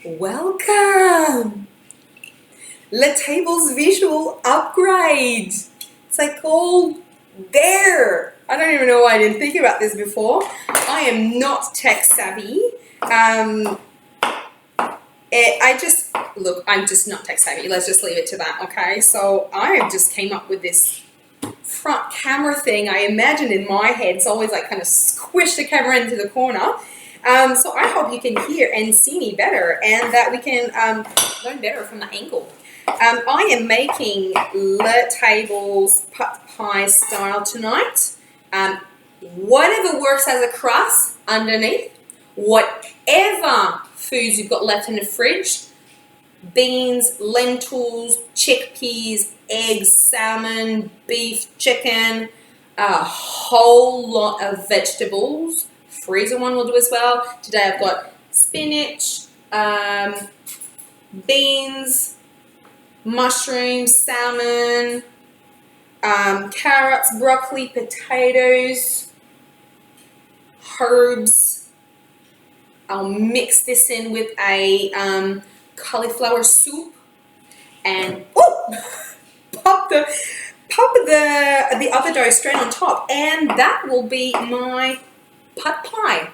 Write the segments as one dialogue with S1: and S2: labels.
S1: Welcome! Le table's visual upgrade. It's like all there. I don't even know why I didn't think about this before. I am not tech savvy. I'm just not tech savvy. Let's just leave it to that, okay? So I just came up with this front camera thing I imagined in my head. It's always like kind of squish the camera into the corner. So I hope you can hear and see me better and that we can learn better from the angle. I am making Le Table's pot pie style tonight. Whatever works as a crust underneath, whatever foods you've got left in the fridge, beans, lentils, chickpeas, eggs, salmon, beef, chicken, a whole lot of vegetables. Freezer one will do as well. Today I've got spinach, beans, mushrooms, salmon, carrots, broccoli, potatoes, herbs. I'll mix this in with a cauliflower soup and pop the other dough straight on top, and that will be my pot pie.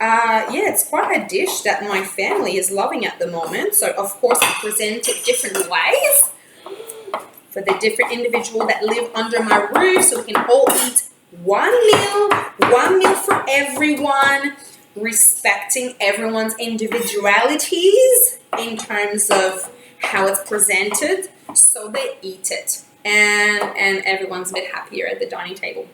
S1: Yeah, it's quite a dish that my family is loving at the moment. So of course I present it different ways for the different individual that live under my roof, so we can all eat one meal for everyone, respecting everyone's individualities in terms of how it's presented, so they eat it and everyone's a bit happier at the dining table.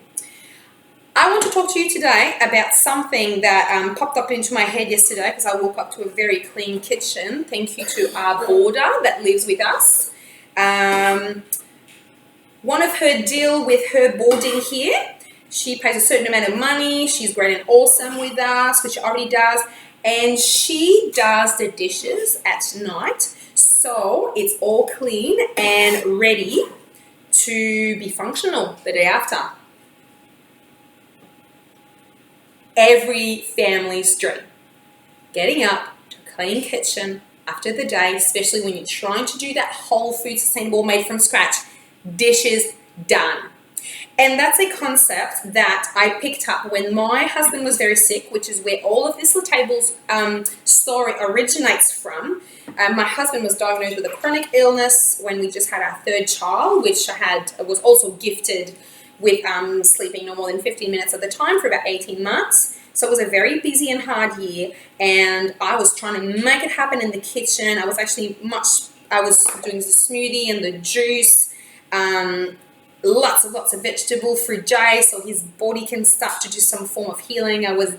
S1: I want to talk to you today about something that popped up into my head yesterday because I woke up to a very clean kitchen. Thank you to our boarder that lives with us. One of her deal with her boarding here, she pays a certain amount of money. She's great and awesome with us, which she already does. And she does the dishes at night. So it's all clean and ready to be functional the day after. Every family's dream. Getting up to a clean kitchen after the day, especially when you're trying to do that whole food sustainable made from scratch. Dishes done. And that's a concept that I picked up when my husband was very sick, which is where all of this Le Table's story originates from. My husband was diagnosed with a chronic illness when we just had our third child, which was also gifted with sleeping no more than 15 minutes at the time for about 18 months. So it was a very busy and hard year, and I was trying to make it happen in the kitchen. I was doing the smoothie and the juice, lots of vegetable fruit J, so his body can start to do some form of healing. I was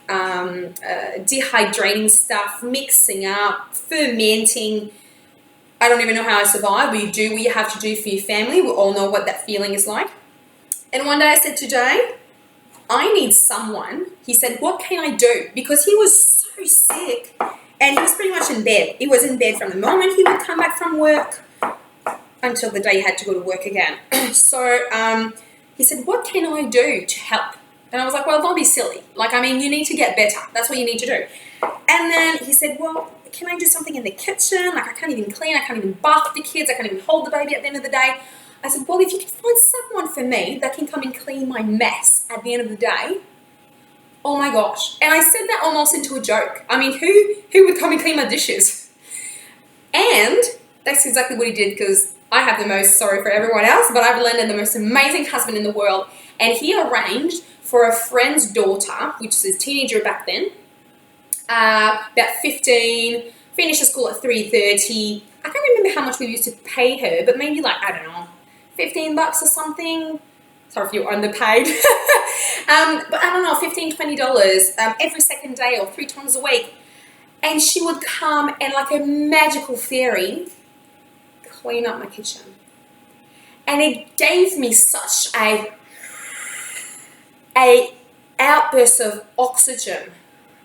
S1: dehydrating stuff, mixing up, fermenting. I don't even know how I survived, but you do what you have to do for your family. We all know what that feeling is like. And one day I said to Jay, I need someone. He said, what can I do? Because he was so sick and he was pretty much in bed. He was in bed from the moment he would come back from work until the day he had to go to work again. So he said, what can I do to help? And I was like, well, don't be silly. You need to get better. That's what you need to do. And then he said, well, can I do something in the kitchen? I can't even clean. I can't even bath the kids. I can't even hold the baby at the end of the day. I said, well, if you can find someone for me that can come and clean my mess at the end of the day, oh my gosh. And I said that almost into a joke. Who would come and clean my dishes? And that's exactly what he did, because I have the most, sorry for everyone else, but I've landed the most amazing husband in the world. And he arranged for a friend's daughter, which was a teenager back then, about 15, finished school at 3:30. I can't remember how much we used to pay her, but maybe $15 or something. Sorry if you're underpaid. But I don't know, $15, $20 every second day or 3 times a week. And she would come and, like a magical fairy, clean up my kitchen. And it gave me such a outburst of oxygen.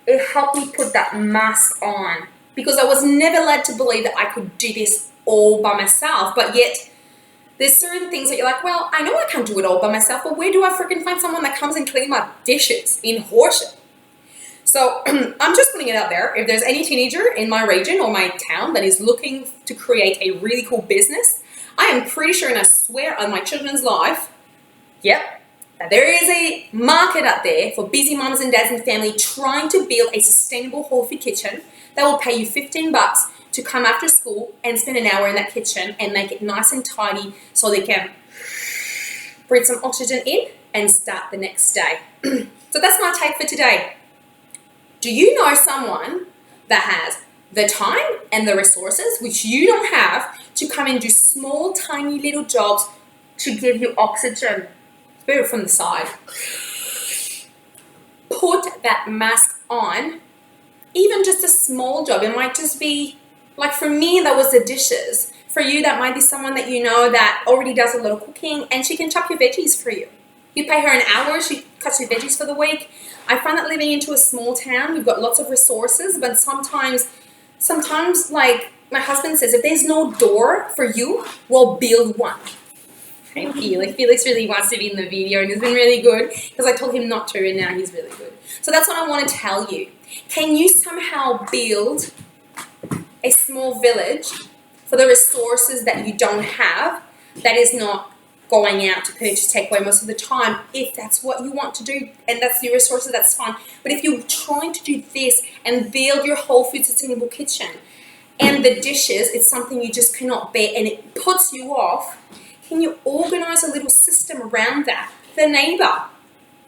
S1: It helped me put that mask on, because I was never led to believe that I could do this all by myself. But yet there's certain things that you're like, well, I know I can't do it all by myself, but where do I freaking find someone that comes and cleans my dishes in Horsham? So I'm just putting it out there. If there's any teenager in my region or my town that is looking to create a really cool business, I am pretty sure, and I swear on my children's life, yep, that there is a market out there for busy moms and dads and family trying to build a sustainable whole food kitchen that will pay you $15 to come after school and spend an hour in that kitchen and make it nice and tidy so they can breathe some oxygen in and start the next day. So that's my take for today. Do you know someone that has the time and the resources, which you don't have, to come and do small, tiny little jobs to give you oxygen? Spit it from the side. Put that mask on. Even just a small job. It might just be, like for me, that was the dishes. For you, that might be someone that you know that already does a lot of cooking and she can chop your veggies for you. You pay her an hour, she cuts your veggies for the week. I find that living into a small town, we've got lots of resources, but sometimes like my husband says, if there's no door for you, we'll build one. Hey, Felix really wants to be in the video and he's been really good because I told him not to and now he's really good. So that's what I want to tell you. Can you somehow build a small village for the resources that you don't have, that is not going out to purchase takeaway most of the time? If that's what you want to do and that's your resources, that's fine. But if you're trying to do this and build your whole food sustainable kitchen and the dishes, it's something you just cannot bear and it puts you off, can you organize a little system around that? The neighbor.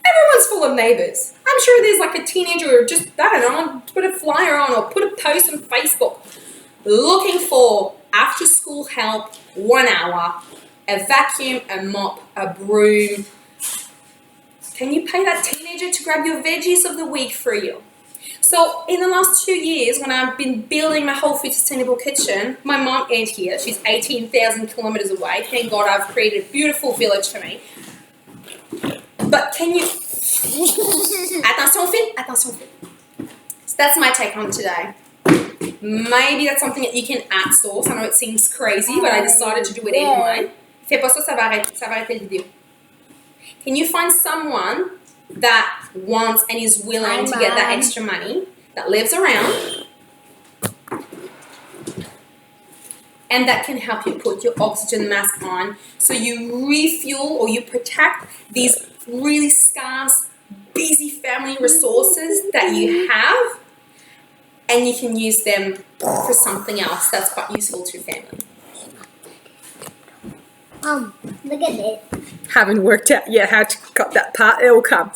S1: Everyone's full of neighbors. I'm sure there's like a teenager or just, I don't know, put a flyer on or put a post on Facebook looking for after school help, 1 hour, a vacuum, a mop, a broom. Can you pay that teenager to grab your veggies of the week for you? So in the last 2 years, when I've been building my whole food sustainable kitchen, my mom ain't here. She's 18,000 kilometers away. Thank God I've created a beautiful village for me. But can you... Attention, Phil. Attention, Phil. So that's my take on today. Maybe that's something that you can outsource. I know it seems crazy, but I decided to do it anyway. Fais pas ça, ça va arrêter la vidéo. Can you find someone that wants and is willing to get that extra money, that lives around, and that can help you put your oxygen mask on so you refuel or you protect these really scarce, busy family resources that you have, and you can use them for something else that's quite useful to your family.
S2: Look at it.
S1: Haven't worked out yet how to cut that part. It will come.